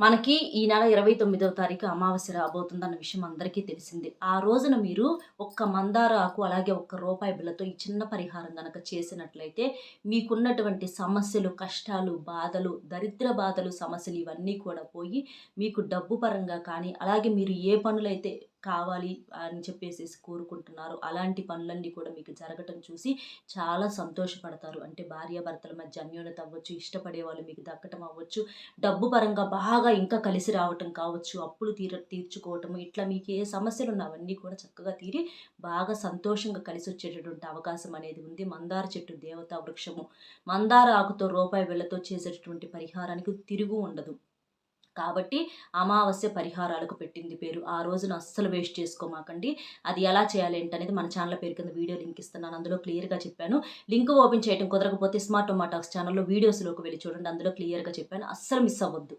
మనకి ఈ నెల 29వ తారీఖు అమావాస్య రాబోతుందన్న విషయం అందరికీ తెలిసిందే. ఆ రోజున మీరు ఒక్క మందార ఆకు, అలాగే ఒక్క రూపాయి బిళ్ళతో ఈ చిన్న పరిహారం గనక చేసినట్లయితే మీకున్నటువంటి సమస్యలు, కష్టాలు, బాధలు, దరిద్ర బాధలు, సమస్యలు ఇవన్నీ కూడా పోయి మీకు డబ్బు పరంగా కానీ, అలాగే మీరు ఏ పనులైతే కావాలి అని చెప్పేసేసి కోరుకుంటున్నారో అలాంటి పనులన్నీ కూడా మీకు జరగటం చూసి చాలా సంతోషపడతారు. అంటే భార్యాభర్తల మధ్య అన్యోన్యత అవ్వచ్చు, ఇష్టపడే వాళ్ళు మీకు దక్కటం అవ్వచ్చు, డబ్బు పరంగా బాగా ఇంకా కలిసి రావటం కావచ్చు, అప్పులు తీర్చుకోవటము, ఇట్లా మీకు ఏ సమస్యలున్నా అవన్నీ కూడా చక్కగా తీరి బాగా సంతోషంగా కలిసొచ్చేటటువంటి అవకాశం అనేది ఉంది. మందార చెట్టు దేవతా వృక్షము. మందార ఆకుతో, రూపాయి బిళ్ళతో చేసేటటువంటి పరిహారానికి తిరుగు ఉండదు. కాబట్టి అమావాస్య పరిహారాలకు పెట్టింది పేరు. ఆ రోజున అస్సలు వేస్ట్ చేసుకోమాకండి. అది ఎలా చేయాలి ఏంటనేది మన ఛానల్ పేరు కింద వీడియో లింక్ ఇస్తున్నాను. అందులో క్లియర్‌గా చెప్పాను. లింక్ ఓపెన్ చేయడం కుదరకపోతే స్మార్ట్ టొమాటోస్ ఛానల్‌లో వీడియోస్‌లోకి వెళ్లి చూడండి. అందులో క్లియర్‌గా చెప్పాను. అస్సలు మిస్ అవ్వద్దు.